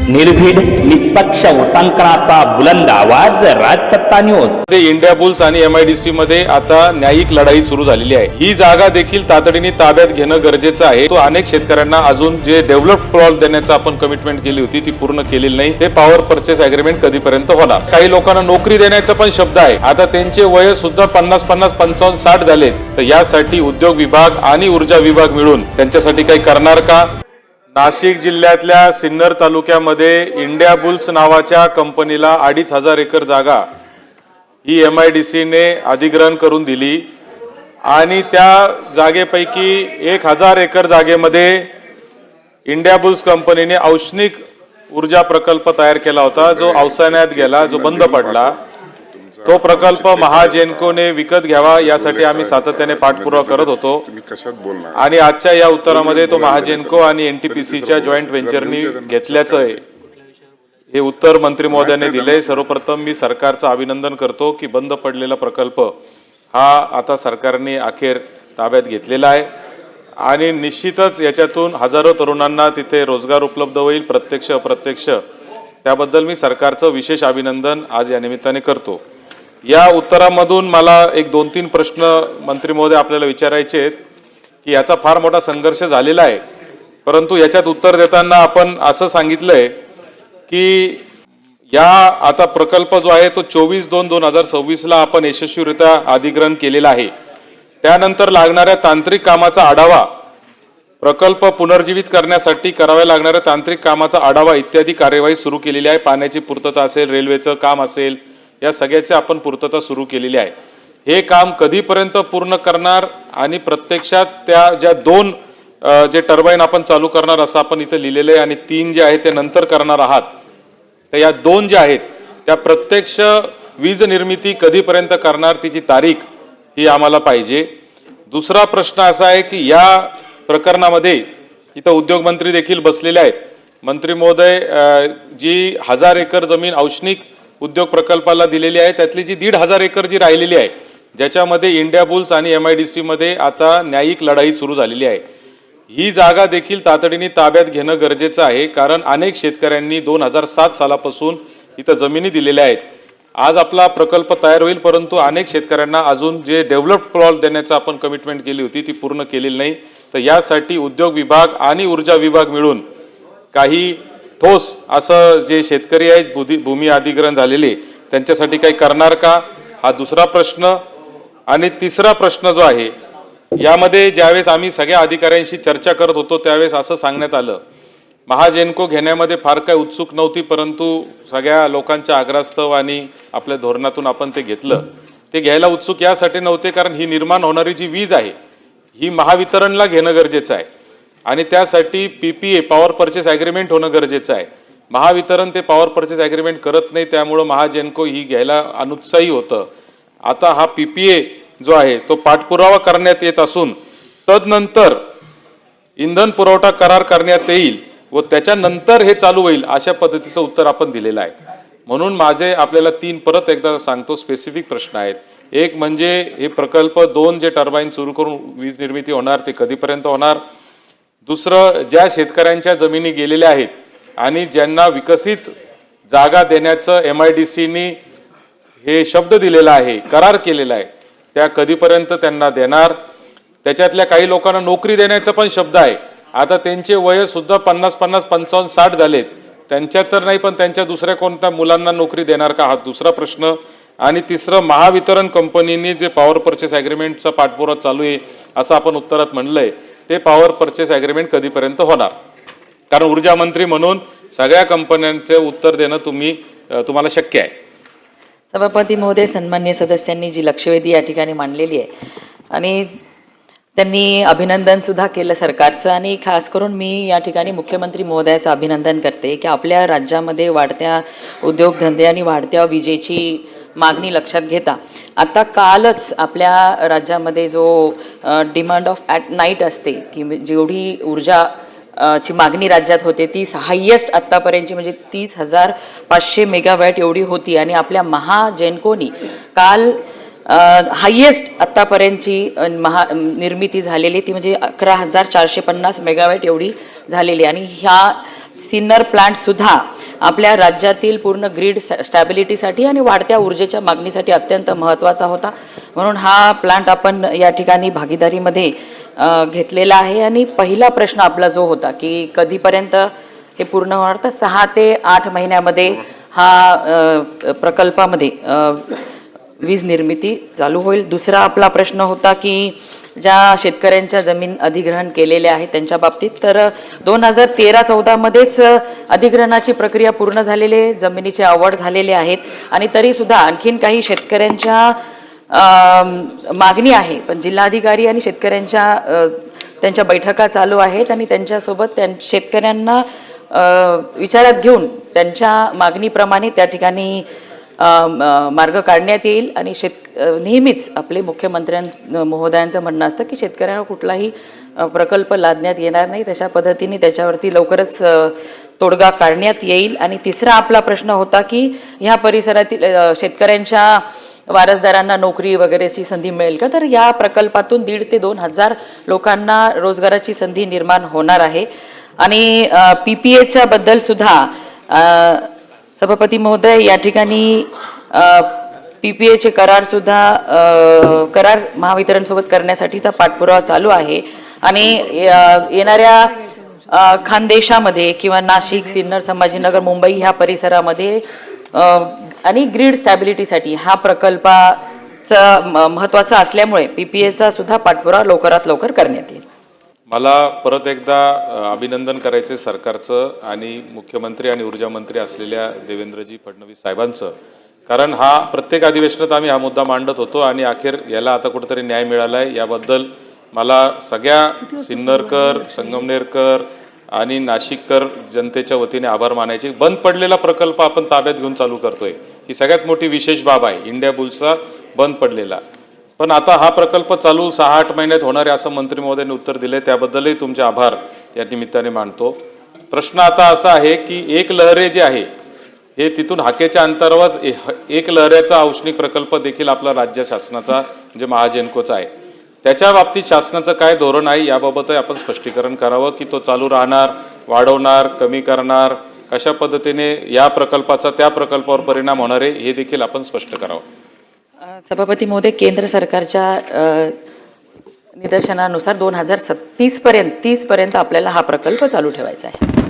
निर्भीड निष्पक्ष वृत्तांकनाचा बुलंद आवाज राजसत्ता न्यूज। इंडिया बुल्स आणि MIDC मध्ये आता न्यायिक लढाई सुरू झालेली आहे। ही जागा देखील तातडीने ताब्यात घेणं गरजेचं आहे। तो अनेक शेतकऱ्यांना अजून जे डेव्हलप्ड प्लॉट देण्याचं आपण कमिटमेंट केली होती ती पूर्ण केलेली नाही। ते पॉवर परचेस अग्रीमेंट कधीपर्यंत होणार। काही लोकांना नोकरी देण्याचा पण शब्द आहे। आता त्यांचे वय सुद्धा 50 55 60 झालेत। तर यासाठी उद्योग विभाग आणि ऊर्जा विभाग मिळून त्यांच्यासाठी काही करणार का? नाशिक जिल्ह्यातल्या सिन्नर तालुक्यामध्ये इंडिया बुल्स नावाच्या कंपनीला 2500 एकर जागा ही MIDC ने अधिग्रहण करून दिली आणि त्या जागेपैकी 1000 एकर जागेमध्ये इंडिया बुल्स कंपनीने औष्णिक ऊर्जा प्रकल्प तयार केला होता, जो अवसानात गेला, जो बंद पडला। तो प्रकल्प महाजेनकोने विकत घ्यावा यासाठी आम्ही सातत्याने पाठपुरावा करत होतो आणि आजच्या या उत्तरामध्ये तो महाजेनको आणि NTPCच्या जॉईंट व्हेंचरनी घेतल्याचं आहे हे उत्तर मंत्री महोदयाने दिले। सर्वप्रथम मी सरकारचं अभिनंदन करतो की बंद पडलेला प्रकल्प हा आता सरकारने अखेर ताब्यात घेतलेला आहे आणि निश्चितच याच्यातून हजारो तरुणांना तिथे रोजगार उपलब्ध होईल, प्रत्यक्ष अप्रत्यक्ष। त्याबद्दल मी सरकारचं विशेष अभिनंदन आज या निमित्ताने करतो। या उत्तरामधून मला एक 2-3 प्रश्न मंत्री महोदय आपल्याला विचारायचे आहेत की याचा फार मोठा संघर्ष झालेला आहे, परंतु याच्यात उत्तर देताना आपण असं सांगितलंय की या आता प्रकल्प जो आहे तो 24/2/2026 ला आपण यशस्वीरित्या अधिग्रहण केलेला आहे। त्यानंतर लागणाऱ्या तांत्रिक कामाचा आढावा, प्रकल्प पुनर्जीवित करण्यासाठी कराव्या लागणाऱ्या तांत्रिक कामाचा आढावा इत्यादी कार्यवाही सुरू केलेली आहे। पाण्याची पूर्तता असेल, रेल्वेचं काम असेल, या सगळ्याची आपण पूर्तता सुरू केलेली आहे। हे काम कधीपर्यंत पूर्ण करणार आणि प्रत्यक्षात त्या ज्या 2 जे टर्बाईन आपण चालू करणार असं आपण इथे लिहिलेलं आहे आणि 3 जे आहे ते नंतर करणार आहात, तर या 2 ज्या आहेत त्या प्रत्यक्ष वीज निर्मिती कधीपर्यंत करणार तिची तारीख ही आम्हाला पाहिजे। दुसरा प्रश्न असा आहे की या प्रकरणामध्ये इथं उद्योग मंत्री देखील बसलेले आहेत। मंत्री महोदय, जी 1000 एकर जमीन औष्णिक उद्योग प्रकल्पाला दिलेली आहे त्यातली जी 1500 एकर जी राहिलेली आहे, ज्याच्यामध्ये इंडिया बुल्स आणि MIDC मध्ये आता न्यायिक लढाई सुरू झालेली आहे, ही जागा देखील तातडीने ताब्यात घेणं गरजेचं आहे। कारण अनेक शेतकऱ्यांनी 2007 सालापासून इथं जमिनी दिलेल्या आहेत। आज आपला प्रकल्प तयार होईल, परंतु अनेक शेतकऱ्यांना अजून जे डेव्हलप्ड प्लॉट देण्याचं आपण कमिटमेंट केली होती ती पूर्ण केलेली नाही। तर यासाठी उद्योग विभाग आणि ऊर्जा विभाग मिळून काही ठोस असं जे शेतकरी आहेत भूमी अधिग्रहण झालेले त्यांच्यासाठी काही करणार का, हा दुसरा प्रश्न। आणि तिसरा प्रश्न जो आहे, यामध्ये ज्यावेळेस आम्ही सगळ्या अधिकाऱ्यांशी चर्चा करत होतो त्यावेळेस असं सांगण्यात आलं, महाजेनको घेण्यामध्ये फार काही उत्सुक नव्हती, परंतु सगळ्या लोकांच्या आग्रहास्तव आणि आपल्या धोरणातून आपण ते घेतलं। ते घ्यायला उत्सुक यासाठी नव्हते कारण ही निर्माण होणारी जी वीज आहे ही महावितरणला घेणं गरजेचं आहे आणि त्यासाठी PPA पॉवर परचेस ॲग्रीमेंट होणं गरजेचं आहे। महावितरण ते पॉवर परचेस ॲग्रीमेंट करत नाही, त्यामुळं महाजेनको ही घ्यायला अनुत्साही होतं। आता हा PPA जो आहे तो पाठपुरावा करण्यात येत असून तदनंतर इंधन पुरवठा करार करण्यात येईल व त्याच्यानंतर हे चालू होईल, अशा पद्धतीचं उत्तर आपण दिलेलं आहे। म्हणून माझे आपल्याला 3 परत एकदा सांगतो स्पेसिफिक प्रश्न आहेत। एक म्हणजे हे प्रकल्प 2 जे टर्बाईन सुरू करून वीज निर्मिती होणार ते कधीपर्यंत होणार। दुसरं, ज्या शेतकऱ्यांच्या जमिनी गेलेल्या आहेत आणि ज्यांना विकसित जागा देण्याचं MIDC ने हे शब्द दिलेला आहे, करार केलेला आहे, त्या कधीपर्यंत त्यांना देणार। त्याच्यातल्या काही लोकांना नोकरी देण्याचा पण शब्द आहे। आता त्यांचे वय सुद्धा 50 55 60 झालेत, त्यांच्या तर नाही पण त्यांच्या दुसऱ्या कोणत्या मुलांना नोकरी देणार का, हा दुसरा प्रश्न। आणि तिसरं, महावितरण कंपनीने जे पॉवर परचेस ॲग्रीमेंटचा पाठपुरावा चालू आहे असं आपण उत्तरात म्हणलंय, ते पॉवर परचेस ॲग्रीमेंट कधीपर्यंत होणार? कारण ऊर्जा मंत्री म्हणून सगळ्या कंपन्यांचे उत्तर देणं तुम्हाला शक्य आहे। सभापती महोदय, सन्मान्य सदस्यांनी जी लक्षवेधी या ठिकाणी मांडलेली आहे आणि त्यांनी अभिनंदन सुद्धा केलं सरकारचं आणि खास करून मी या ठिकाणी मुख्यमंत्री महोदयाचं अभिनंदन करते की आपल्या राज्यामध्ये वाढत्या उद्योगधंदे आणि वाढत्या विजेची मागणी लक्षात घेता आता कालच आपल्या राज्यामध्ये जो डिमांड ऑफ ॲट नाईट असते की जेवढी ऊर्जा ची मागणी राज्यात होते ती हायेस्ट आत्तापर्यंतची म्हणजे 30,500 मेगावॅट एवढी होती आणि आपल्या महाजेनकोनी काल हायेस्ट आत्तापर्यंतची निर्मिती झालेली ती म्हणजे 11,450 मेगावॅट एवढी झालेली. आणि ह्या सिन्नर प्लांटसुद्धा आपल्या राज्यातील पूर्ण ग्रीड स्टॅबिलिटीसाठी आणि वाढत्या ऊर्जेच्या मागणीसाठी अत्यंत महत्त्वाचा होता. म्हणून हा प्लांट आपण या ठिकाणी भागीदारीमध्ये घेतलेला आहे. आणि पहिला प्रश्न आपला जो होता की कधीपर्यंत हे पूर्ण होणार, तर 6 ते 8 महिन्यामध्ये हा प्रकल्पामध्ये वीज निर्मिती चालू होईल. दुसरा आपला प्रश्न होता की ज्या शेतकऱ्यांच्या जमीन अधिग्रहण केलेल्या आहेत त्यांच्या बाबतीत, तर 2013-14 मध्येच अधिग्रहणाची प्रक्रिया पूर्ण झालेली आहे, जमिनीचे आवड झालेले आहेत. आणि तरीसुद्धा आणखीन काही शेतकऱ्यांच्या मागणी आहे, पण जिल्हाधिकारी आणि त्यांच्या बैठका चालू आहेत आणि त्यांच्यासोबत शेतकऱ्यांना विचारात घेऊन त्यांच्या मागणीप्रमाणे त्या ठिकाणी मार्ग काढण्यात येईल. आणि नेहमीच आपले महोदयांचं म्हणणं असतं की शेतकऱ्यांना कुठलाही प्रकल्प लादण्यात येणार नाही, तशा पद्धतीने त्याच्यावरती लवकरच तोडगा काढण्यात येईल. आणि तिसरा आपला प्रश्न होता की ह्या परिसरातील शेतकऱ्यांच्या वारसदारांना नोकरी वगैरेची संधी मिळेल का, तर या प्रकल्पातून 1,500 ते 2,000 लोकांना रोजगाराची संधी निर्माण होणार आहे. आणि PPAच्या बद्दल सुद्धा सभापती महोदय या ठिकाणी PPAचे करार महावितरणसोबत करण्यासाठीचा पाठपुरावा चालू आहे. आणि येणाऱ्या खानदेशामध्ये किंवा नाशिक, सिन्नर, संभाजीनगर, मुंबई ह्या परिसरामध्ये आणि ग्रीड स्टॅबिलिटीसाठी हा प्रकल्पाचा महत्त्वाचा असल्यामुळे PPAचा सुद्धा पाठपुरावा लवकरात लवकर करण्यात येईल. मला परत एकदा अभिनंदन करायचे सरकारचं आणि मुख्यमंत्री आणि ऊर्जा मंत्री असलेल्या देवेंद्रजी फडणवीस साहेबांचं. कारण हा प्रत्येक अधिवेशनात आम्ही हा मुद्दा मांडत होतो आणि अखेर याला आता कुठेतरी न्याय मिळाला आहे. याबद्दल मला सगळ्या सिन्नरकर, संगमनेरकर आणि नाशिककर जनतेच्या वतीने आभार मानायचे. बंद पडलेला प्रकल्प आपण ताब्यात घेऊन चालू करतोय, ही सगळ्यात मोठी विशेष बाब आहे. इंडिया बुलचा बंद पडलेला, पण आता हा प्रकल्प चालू 6-8 महिन्यात होणार आहे असं मंत्री महोदयांनी उत्तर दिले, त्याबद्दलही तुमचे आभार या निमित्ताने मानतो. प्रश्न आता असा आहे की एक लहरे जे आहे हे तिथून हाकेच्या अंतरावर एक लहऱ्याचा औष्णिक प्रकल्प देखील आपला राज्य शासनाचा म्हणजे महाजेनकोचा आहे. त्याच्या बाबतीत शासनाचं काय धोरण आहे याबाबतही आपण स्पष्टीकरण करावं की तो चालू राहणार, वाढवणार, कमी करणार, कशा पद्धतीने या प्रकल्पाचा त्या प्रकल्पावर परिणाम होणार आहे हे देखील आपण स्पष्ट करावं. सभापती महोदय, केंद्र सरकारच्या निदर्शनानुसार 2030 पर्यंत आपल्याला हा प्रकल्प चालू ठेवायचा आहे.